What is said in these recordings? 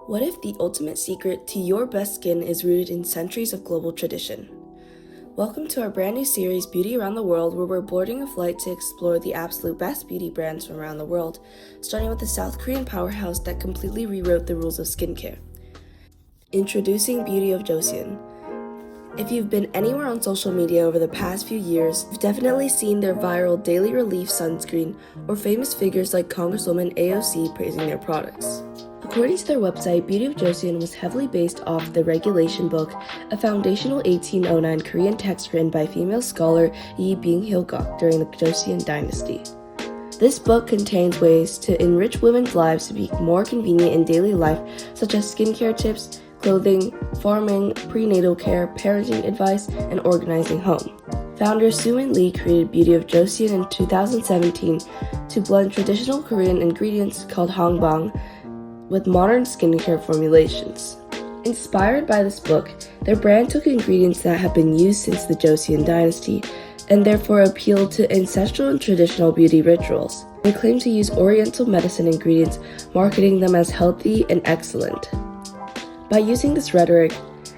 What if the ultimate secret to your best skin is rooted in centuries of global tradition? Welcome to our brand new series, Beauty Around the World, where we're boarding a flight to explore the absolute best beauty brands from around the world, starting with the South Korean powerhouse that completely rewrote the rules of skincare. Introducing Beauty of Joseon. If you've been anywhere on social media over the past few years, you've definitely seen their viral Daily Relief sunscreen or famous figures like Congresswoman AOC praising their products. According to their website, Beauty of Joseon was heavily based off the Regulation Book, a foundational 1809 Korean text written by female scholar Yi Byung-hil-guk during the Joseon dynasty. This book contains ways to enrich women's lives to be more convenient in daily life, such as skincare tips, clothing, farming, prenatal care, parenting advice, and organizing home. Founder Soo-in Lee created Beauty of Joseon in 2017 to blend traditional Korean ingredients called hangbang with modern skincare formulations. Inspired by this book, their brand took ingredients that have been used since the Joseon dynasty and therefore appealed to ancestral and traditional beauty rituals. They claim to use Oriental medicine ingredients, marketing them as healthy and excellent. By using this rhetoric,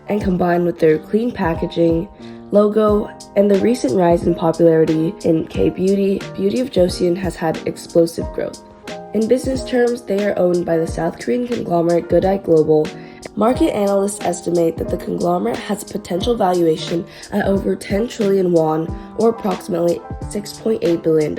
and combined with their clean packaging, logo, and the recent rise in popularity in K-beauty, Beauty of Joseon has had explosive growth. In business terms, they are owned by the South Korean conglomerate Goodeye Global. Market analysts estimate that the conglomerate has a potential valuation at over 10 trillion won, or approximately $6.8 billion.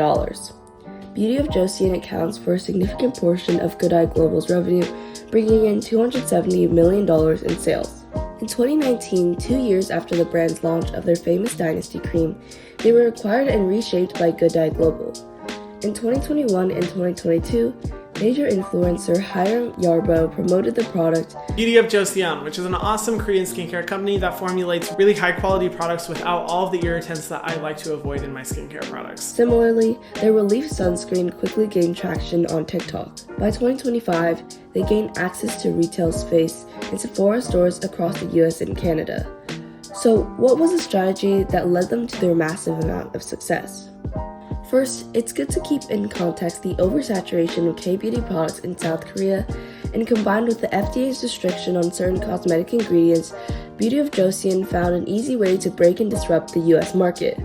Beauty of Joseon accounts for a significant portion of Goodeye Global's revenue, bringing in $270 million in sales. In 2019, 2 years after the brand's launch of their famous Dynasty Cream, they were acquired and reshaped by Goodeye Global. In 2021 and 2022, major influencer Hiram Yarbo promoted the product Beauty of Joseon, which is an awesome Korean skincare company that formulates really high quality products without all of the irritants that I like to avoid in my skincare products. Similarly, their Relief sunscreen quickly gained traction on TikTok. By 2025, they gained access to retail space in Sephora stores across the US and Canada. So, what was the strategy that led them to their massive amount of success? First, it's good to keep in context the oversaturation of K-beauty products in South Korea, and combined with the FDA's restriction on certain cosmetic ingredients, Beauty of Joseon found an easy way to break and disrupt the US market.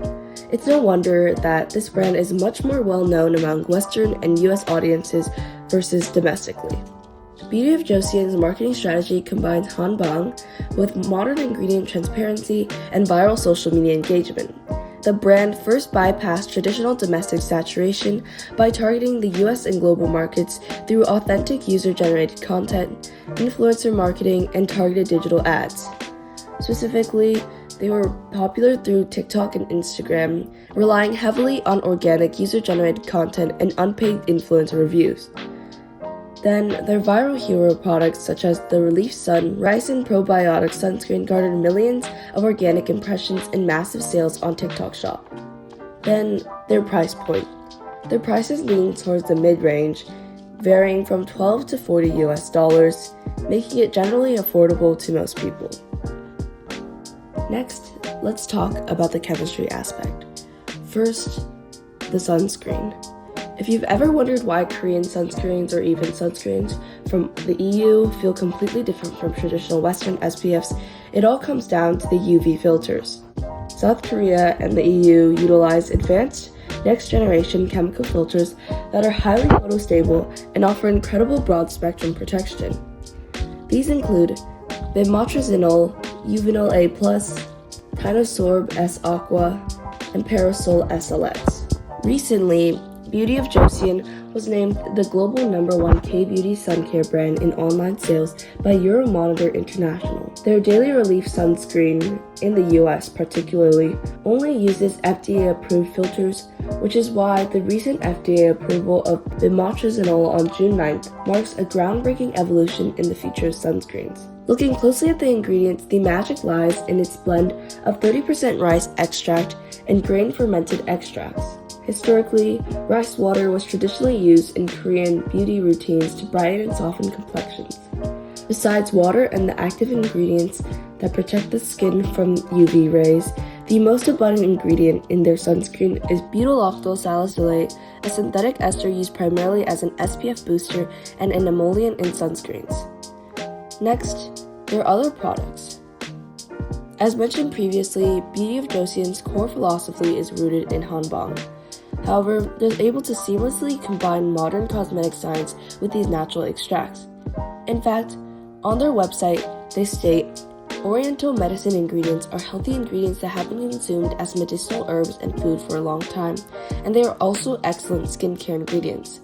It's no wonder that this brand is much more well-known among Western and US audiences versus domestically. Beauty of Joseon's marketing strategy combines hanbang with modern ingredient transparency and viral social media engagement. The brand first bypassed traditional domestic saturation by targeting the US and global markets through authentic user-generated content, influencer marketing, and targeted digital ads. Specifically, they were popular through TikTok and Instagram, relying heavily on organic user-generated content and unpaid influencer reviews. Then, their viral hero products such as the Relief Sun Rice and Probiotic Sunscreen garnered millions of organic impressions and massive sales on TikTok Shop. Then, their price point. Their prices lean towards the mid-range, varying from $12 to $40 making it generally affordable to most people. Next, let's talk about the chemistry aspect. First, the sunscreen. If you've ever wondered why Korean sunscreens or even sunscreens from the EU feel completely different from traditional Western SPFs, it all comes down to the UV filters. South Korea and the EU utilize advanced next-generation chemical filters that are highly photostable and offer incredible broad-spectrum protection. These include bemotrizinol, Uvinol A+, Kinosorb S Aqua, and Parasol SLX. Recently, Beauty of Joseon was named the global #1 K-beauty sun care brand in online sales by Euromonitor International. Their Daily Relief sunscreen, in the US particularly, only uses FDA-approved filters, which is why the recent FDA approval of bemotrizinol on June 9th marks a groundbreaking evolution in the future of sunscreens. Looking closely at the ingredients, the magic lies in its blend of 30% rice extract and grain-fermented extracts. Historically, rice water was traditionally used in Korean beauty routines to brighten and soften complexions. Besides water and the active ingredients that protect the skin from UV rays, the most abundant ingredient in their sunscreen is butyl-octyl salicylate, a synthetic ester used primarily as an SPF booster and an emollient in sunscreens. Next, there are other products. As mentioned previously, Beauty of Joseon's core philosophy is rooted in Hanbang. However, they're able to seamlessly combine modern cosmetic science with these natural extracts. In fact, on their website, they state, Oriental medicine ingredients are healthy ingredients that have been consumed as medicinal herbs and food for a long time, and they are also excellent skincare ingredients.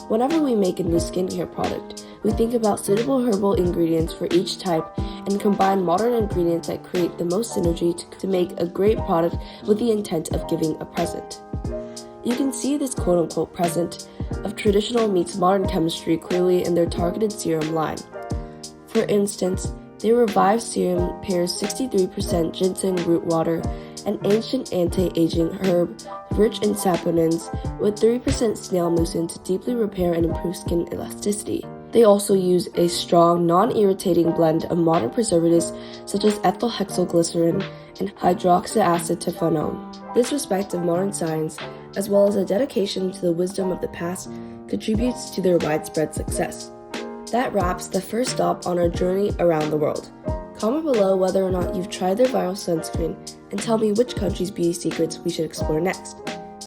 Whenever we make a new skincare product, we think about suitable herbal ingredients for each type and combine modern ingredients that create the most synergy to make a great product with the intent of giving a present. You can see this quote-unquote present of traditional meets modern chemistry clearly in their targeted serum line. For instance, their revived serum pairs 63% ginseng root water, an ancient anti-aging herb rich in saponins, with 3% snail mucin to deeply repair and improve skin elasticity. They also use a strong, non-irritating blend of modern preservatives such as ethyl hexylglycerin and hydroxyacetophenone. This respect of modern science, as well as a dedication to the wisdom of the past, contributes to their widespread success. That wraps the first stop on our journey around the world. Comment below whether or not you've tried their viral sunscreen and tell me which country's beauty secrets we should explore next.